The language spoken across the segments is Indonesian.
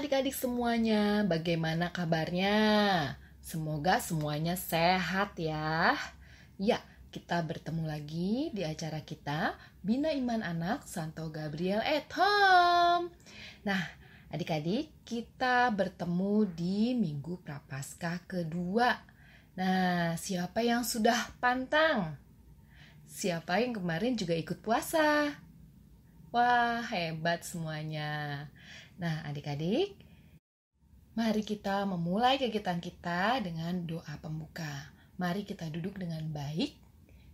adik-adik semuanya, bagaimana kabarnya? Semoga semuanya sehat ya. Ya, kita bertemu lagi di acara kita Bina Iman Anak Santo Gabriel at Home. Nah, adik-adik, kita bertemu di Minggu Prapaskah kedua. Nah, siapa yang sudah pantang? Siapa yang kemarin juga ikut puasa? Wah, hebat semuanya. Nah, adik-adik, mari kita memulai kegiatan kita dengan doa pembuka. Mari kita duduk dengan baik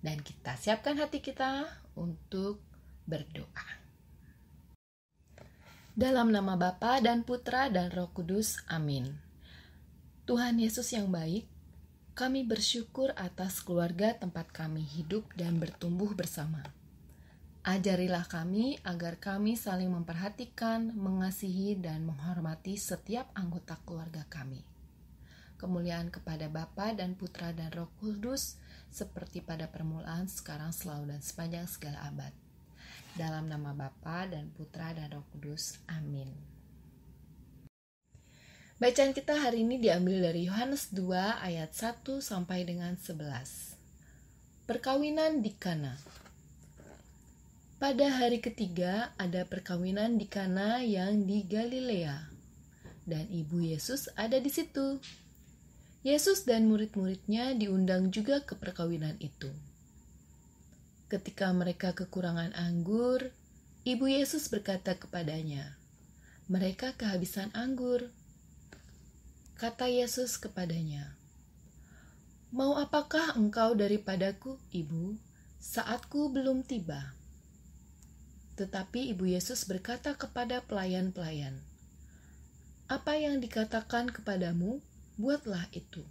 dan kita siapkan hati kita untuk berdoa. Dalam nama Bapa dan Putra dan Roh Kudus, amin. Tuhan Yesus yang baik, kami bersyukur atas keluarga tempat kami hidup dan bertumbuh bersama. Ajarilah kami agar kami saling memperhatikan, mengasihi, dan menghormati setiap anggota keluarga kami. Kemuliaan kepada Bapa dan Putra dan Roh Kudus, seperti pada permulaan, sekarang, selalu, dan sepanjang segala abad. Dalam nama Bapa dan Putra dan Roh Kudus, amin. Bacaan kita hari ini diambil dari Yohanes 2 ayat 1 sampai dengan 11. Perkawinan di Kana. Pada hari ketiga ada perkawinan di Kana yang di Galilea, dan ibu Yesus ada di situ. Yesus dan murid-muridnya diundang juga ke perkawinan itu. Ketika mereka kekurangan anggur, ibu Yesus berkata kepadanya, "Mereka kehabisan anggur." Kata Yesus kepadanya, "Mau apakah engkau daripadaku, ibu? Saatku belum tiba." Tetapi ibu Yesus berkata kepada pelayan-pelayan, "Apa yang dikatakan kepadamu, buatlah itu."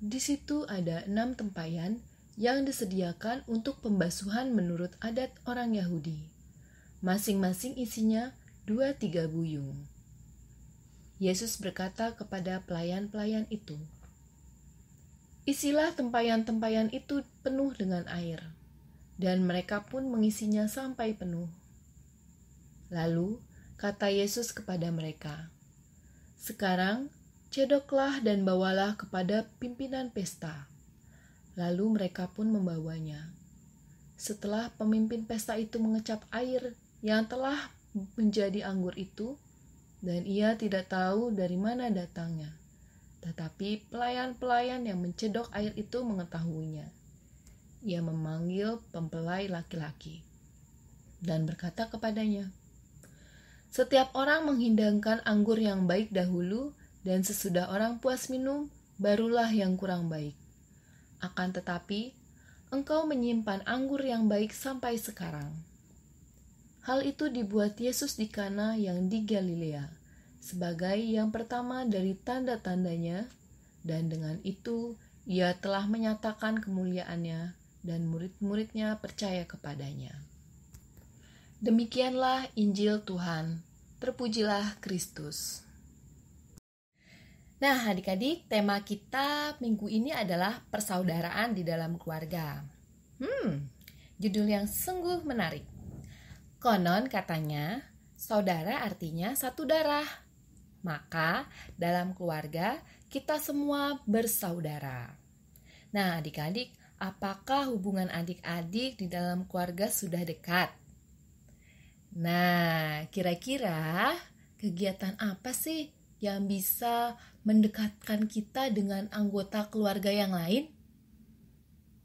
Di situ ada 6 tempayan yang disediakan untuk pembasuhan menurut adat orang Yahudi. Masing-masing isinya 2-3 buyung. Yesus berkata kepada pelayan-pelayan itu, "Isilah tempayan-tempayan itu penuh dengan air." Dan mereka pun mengisinya sampai penuh. Lalu kata Yesus kepada mereka, "Sekarang cedoklah dan bawalah kepada pimpinan pesta." Lalu mereka pun membawanya. Setelah pemimpin pesta itu mengecap air yang telah menjadi anggur itu, dan ia tidak tahu dari mana datangnya, tetapi pelayan-pelayan yang mencedok air itu mengetahuinya. Ia memanggil pempelai laki-laki dan berkata kepadanya, "Setiap orang menghidangkan anggur yang baik dahulu, dan sesudah orang puas minum, barulah yang kurang baik. Akan tetapi, engkau menyimpan anggur yang baik sampai sekarang." Hal itu dibuat Yesus di Kana yang di Galilea, sebagai yang pertama dari tanda-tandanya, dan dengan itu ia telah menyatakan kemuliaannya, dan murid-muridnya percaya kepadanya. Demikianlah Injil Tuhan. Terpujilah Kristus. Nah, adik-adik, tema kita minggu ini adalah persaudaraan di dalam keluarga. Judul yang sungguh menarik. Konon katanya, saudara artinya satu darah. Maka, dalam keluarga, kita semua bersaudara. Nah, adik-adik, apakah hubungan adik-adik di dalam keluarga sudah dekat? Nah, kira-kira kegiatan apa sih yang bisa mendekatkan kita dengan anggota keluarga yang lain?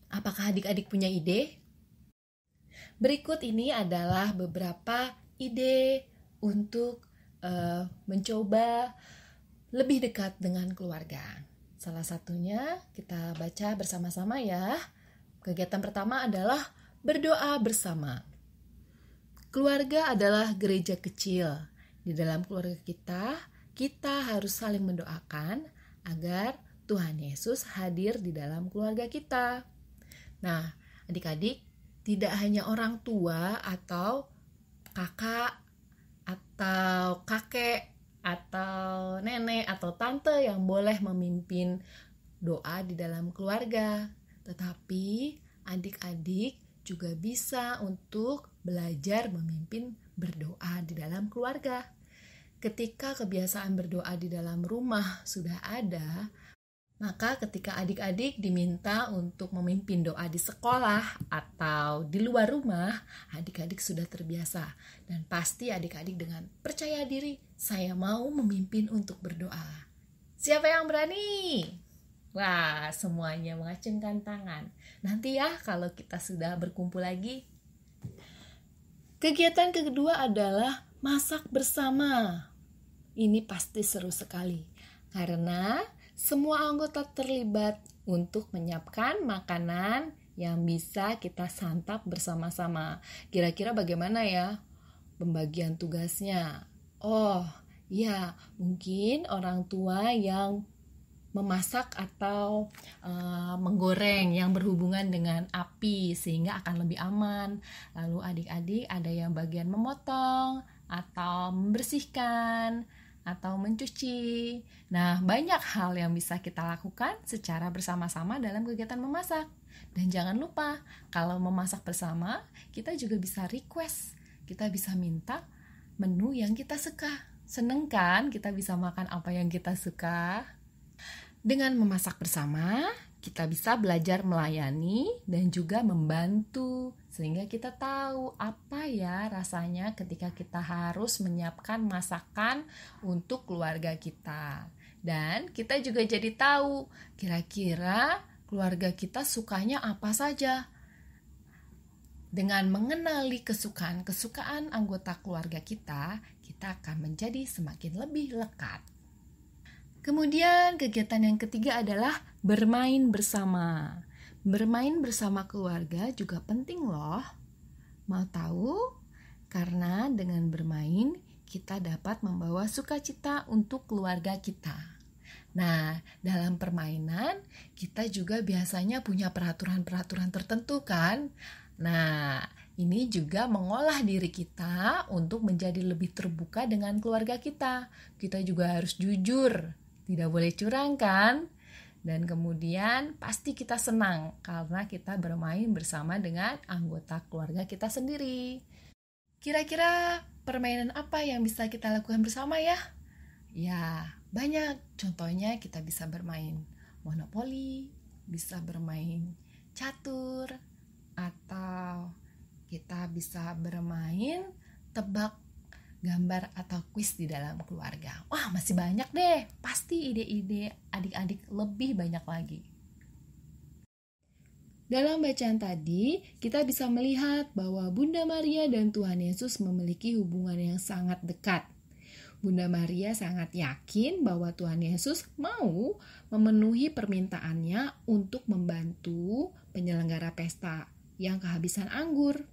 Apakah adik-adik punya ide? Berikut ini adalah beberapa ide untuk mencoba lebih dekat dengan keluarga. Salah satunya kita baca bersama-sama ya. Kegiatan pertama adalah berdoa bersama. Keluarga adalah gereja kecil. Di dalam keluarga kita harus saling mendoakan agar Tuhan Yesus hadir di dalam keluarga kita. Nah, adik-adik, tidak hanya orang tua atau kakak atau kakek atau nenek atau tante yang boleh memimpin doa di dalam keluarga, tetapi adik-adik juga bisa untuk belajar memimpin berdoa di dalam keluarga. Ketika kebiasaan berdoa di dalam rumah sudah ada, maka ketika adik-adik diminta untuk memimpin doa di sekolah atau di luar rumah, adik-adik sudah terbiasa. Dan pasti adik-adik dengan percaya diri, saya mau memimpin untuk berdoa. Siapa yang berani? Wah, semuanya mengacungkan tangan. Nanti ya kalau kita sudah berkumpul lagi. Kegiatan kedua adalah masak bersama. Ini pasti seru sekali, karena semua anggota terlibat untuk menyiapkan makanan yang bisa kita santap bersama-sama. Kira-kira bagaimana ya pembagian tugasnya? Oh, ya, mungkin orang tua yang memasak atau menggoreng yang berhubungan dengan api sehingga akan lebih aman. Lalu adik-adik ada yang bagian memotong atau membersihkan atau mencuci. Nah, banyak hal yang bisa kita lakukan secara bersama-sama dalam kegiatan memasak. Dan jangan lupa, kalau memasak bersama, kita juga bisa request. Kita bisa minta menu yang kita suka. Seneng kan kita bisa makan apa yang kita suka? Dengan memasak bersama, kita bisa belajar melayani dan juga membantu, sehingga kita tahu apa ya rasanya ketika kita harus menyiapkan masakan untuk keluarga kita. Dan kita juga jadi tahu kira-kira keluarga kita sukanya apa saja. Dengan mengenali kesukaan anggota keluarga kita, kita akan menjadi semakin lebih lekat. Kemudian kegiatan yang ketiga adalah bermain bersama. Bermain bersama keluarga juga penting loh. Mau tahu? Karena dengan bermain kita dapat membawa sukacita untuk keluarga kita. Nah, dalam permainan kita juga biasanya punya peraturan-peraturan tertentu kan? Nah, ini juga mengolah diri kita untuk menjadi lebih terbuka dengan keluarga kita. Kita juga harus jujur. Tidak boleh curang kan? Dan kemudian pasti kita senang karena kita bermain bersama dengan anggota keluarga kita sendiri. Kira-kira permainan apa yang bisa kita lakukan bersama ya? Ya, banyak. Contohnya kita bisa bermain monopoli, bisa bermain catur, atau kita bisa bermain tebak gambar atau kuis di dalam keluarga. Wah, masih banyak deh. Pasti ide-ide adik-adik lebih banyak lagi. Dalam bacaan tadi, kita bisa melihat bahwa Bunda Maria dan Tuhan Yesus memiliki hubungan yang sangat dekat. Bunda Maria sangat yakin bahwa Tuhan Yesus mau memenuhi permintaannya untuk membantu penyelenggara pesta yang kehabisan anggur.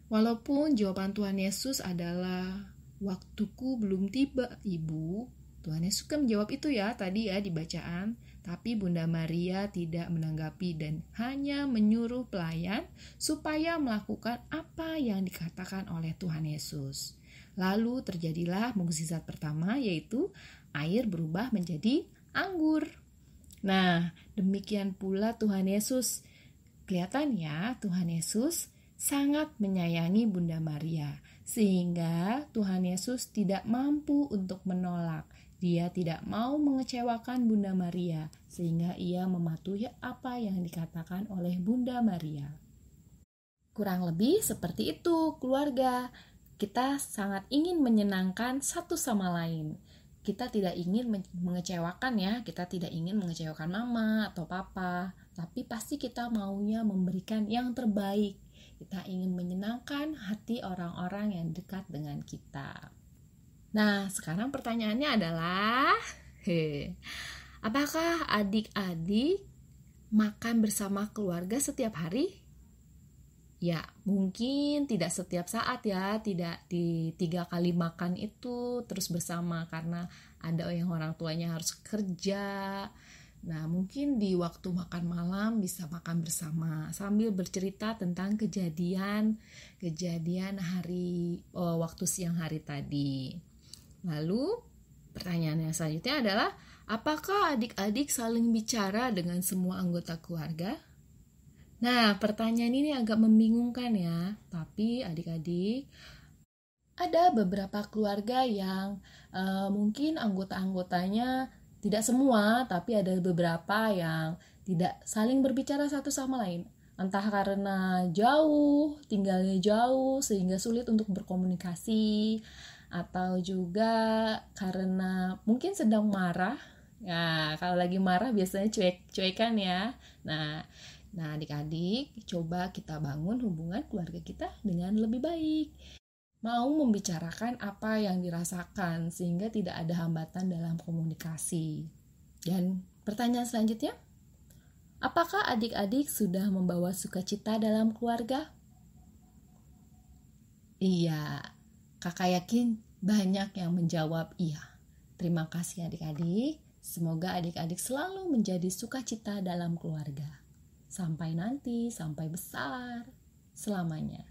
Walaupun jawaban Tuhan Yesus adalah, "Waktuku belum tiba, Ibu." Tuhan Yesus kan menjawab itu ya tadi ya di bacaan. Tapi Bunda Maria tidak menanggapi dan hanya menyuruh pelayan supaya melakukan apa yang dikatakan oleh Tuhan Yesus. Lalu terjadilah mukjizat pertama, yaitu air berubah menjadi anggur. Nah, demikian pula Tuhan Yesus. Kelihatan ya, Tuhan Yesus sangat menyayangi Bunda Maria, sehingga Tuhan Yesus tidak mampu untuk menolak. Dia tidak mau mengecewakan Bunda Maria, sehingga ia mematuhi apa yang dikatakan oleh Bunda Maria. Kurang lebih seperti itu keluarga. Kita sangat ingin menyenangkan satu sama lain. Kita tidak ingin mengecewakan ya, kita tidak ingin mengecewakan mama atau papa, tapi pasti kita maunya memberikan yang terbaik. Kita ingin menyenangkan hati orang-orang yang dekat dengan kita. Nah, sekarang pertanyaannya adalah, apakah adik-adik makan bersama keluarga setiap hari? Ya, mungkin tidak setiap saat ya, tidak di 3 kali makan itu terus bersama karena ada yang orang tuanya harus kerja. Nah, mungkin di waktu makan malam bisa makan bersama sambil bercerita tentang kejadian hari waktu siang hari tadi. Lalu, pertanyaan yang selanjutnya adalah, apakah adik-adik saling bicara dengan semua anggota keluarga? Nah, pertanyaan ini agak membingungkan ya, tapi adik-adik Ada beberapa keluarga yang mungkin anggota-anggotanya tidak semua, tapi ada beberapa yang tidak saling berbicara satu sama lain. Entah karena jauh, tinggalnya jauh sehingga sulit untuk berkomunikasi, atau juga karena mungkin sedang marah. Ya, kalau lagi marah biasanya cuekan ya. Nah, adik-adik, coba kita bangun hubungan keluarga kita dengan lebih baik. Mau membicarakan apa yang dirasakan sehingga tidak ada hambatan dalam komunikasi. Dan pertanyaan selanjutnya, apakah adik-adik sudah membawa sukacita dalam keluarga? Iya, kakak yakin banyak yang menjawab iya. Terima kasih adik-adik. Semoga adik-adik selalu menjadi sukacita dalam keluarga. Sampai nanti, sampai besar, selamanya.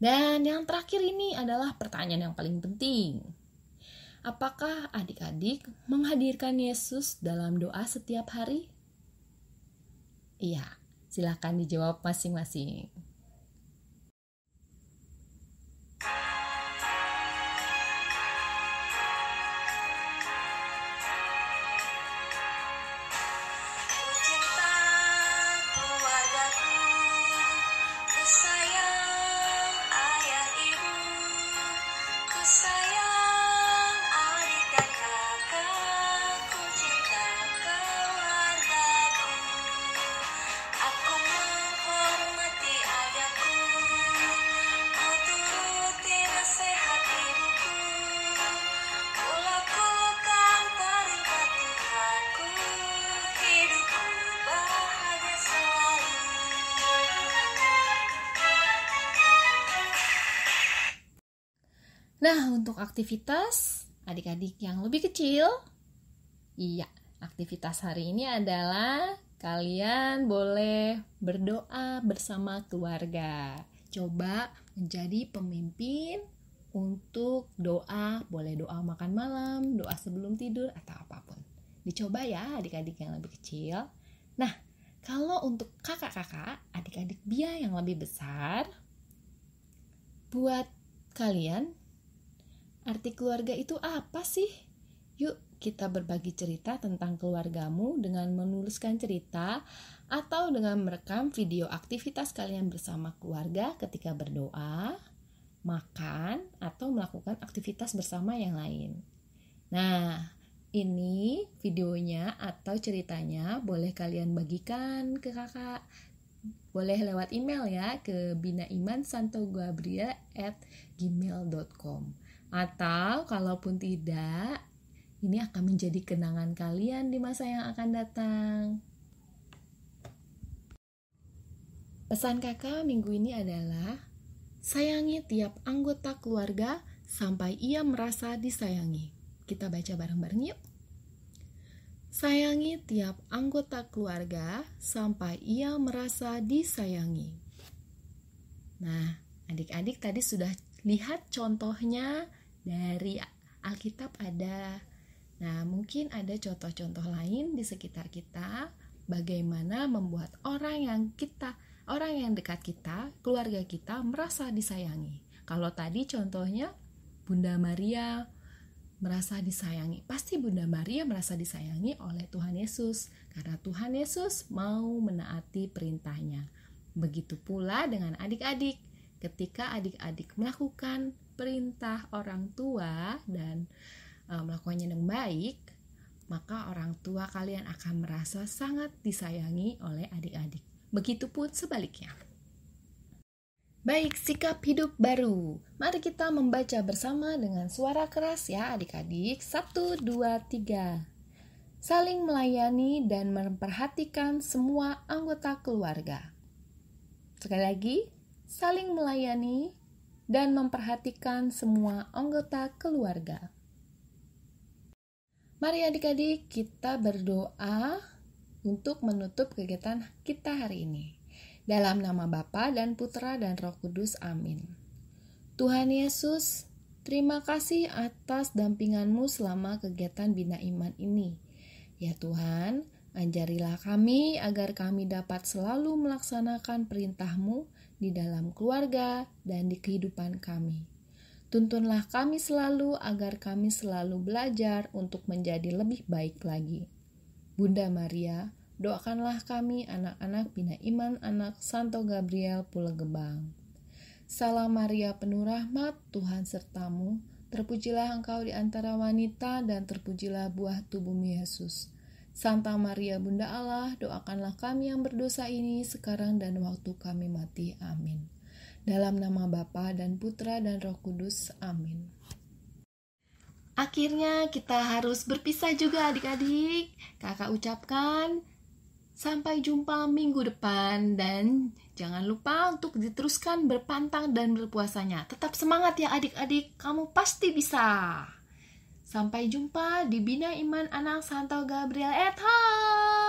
Dan yang terakhir ini adalah pertanyaan yang paling penting. Apakah adik-adik menghadirkan Yesus dalam doa setiap hari? Iya, silakan dijawab masing-masing. Nah, untuk aktivitas adik-adik yang lebih kecil, iya, aktivitas hari ini adalah kalian boleh berdoa bersama keluarga. Coba menjadi pemimpin untuk doa, boleh doa makan malam, doa sebelum tidur, atau apapun. Dicoba ya adik-adik yang lebih kecil. Nah, kalau untuk kakak-kakak, adik-adik Bia yang lebih besar, buat kalian, arti keluarga itu apa sih? Yuk kita berbagi cerita tentang keluargamu dengan menuliskan cerita atau dengan merekam video aktivitas kalian bersama keluarga ketika berdoa, makan, atau melakukan aktivitas bersama yang lain. Nah, ini videonya atau ceritanya boleh kalian bagikan ke kakak. Boleh lewat email ya ke binaimansantogabria@gmail.com. Atau kalaupun tidak, ini akan menjadi kenangan kalian di masa yang akan datang. Pesan kakak minggu ini adalah, sayangi tiap anggota keluarga sampai ia merasa disayangi. Kita baca bareng-bareng yuk. Sayangi tiap anggota keluarga sampai ia merasa disayangi. Nah, adik-adik tadi sudah lihat contohnya dari Alkitab ada. Nah, mungkin ada contoh-contoh lain di sekitar kita bagaimana membuat orang yang dekat kita, keluarga kita merasa disayangi. Kalau tadi contohnya Bunda Maria merasa disayangi. Pasti Bunda Maria merasa disayangi oleh Tuhan Yesus karena Tuhan Yesus mau menaati perintahnya. Begitu pula dengan adik-adik. Ketika adik-adik melakukan perintah orang tua dan melakukannya dengan baik, maka orang tua kalian akan merasa sangat disayangi oleh adik-adik. Begitupun sebaliknya. Baik, sikap hidup baru. Mari kita membaca bersama dengan suara keras ya adik-adik. 1, 2, 3. Saling melayani dan memperhatikan semua anggota keluarga. Sekali lagi, saling melayani dan memperhatikan semua anggota keluarga. Mari adik-adik kita berdoa untuk menutup kegiatan kita hari ini. Dalam nama Bapa dan Putra dan Roh Kudus, amin. Tuhan Yesus, terima kasih atas dampingan-Mu selama kegiatan Bina Iman ini. Ya Tuhan, ajarilah kami agar kami dapat selalu melaksanakan perintah-Mu di dalam keluarga dan di kehidupan kami. Tuntunlah kami selalu agar kami selalu belajar untuk menjadi lebih baik lagi. Bunda Maria, doakanlah kami anak-anak Bina Iman Anak Santo Gabriel Pulegebang. Salam Maria penuh rahmat, Tuhan sertamu. Terpujilah engkau di antara wanita dan terpujilah buah tubuhmu Yesus. Santa Maria Bunda Allah, doakanlah kami yang berdosa ini sekarang dan waktu kami mati. Amin. Dalam nama Bapa dan Putra dan Roh Kudus. Amin. Akhirnya kita harus berpisah juga adik-adik. Kakak ucapkan sampai jumpa minggu depan dan jangan lupa untuk diteruskan berpantang dan berpuasanya. Tetap semangat ya adik-adik, kamu pasti bisa. Sampai jumpa di Bina Iman Anak Santo Gabriel @.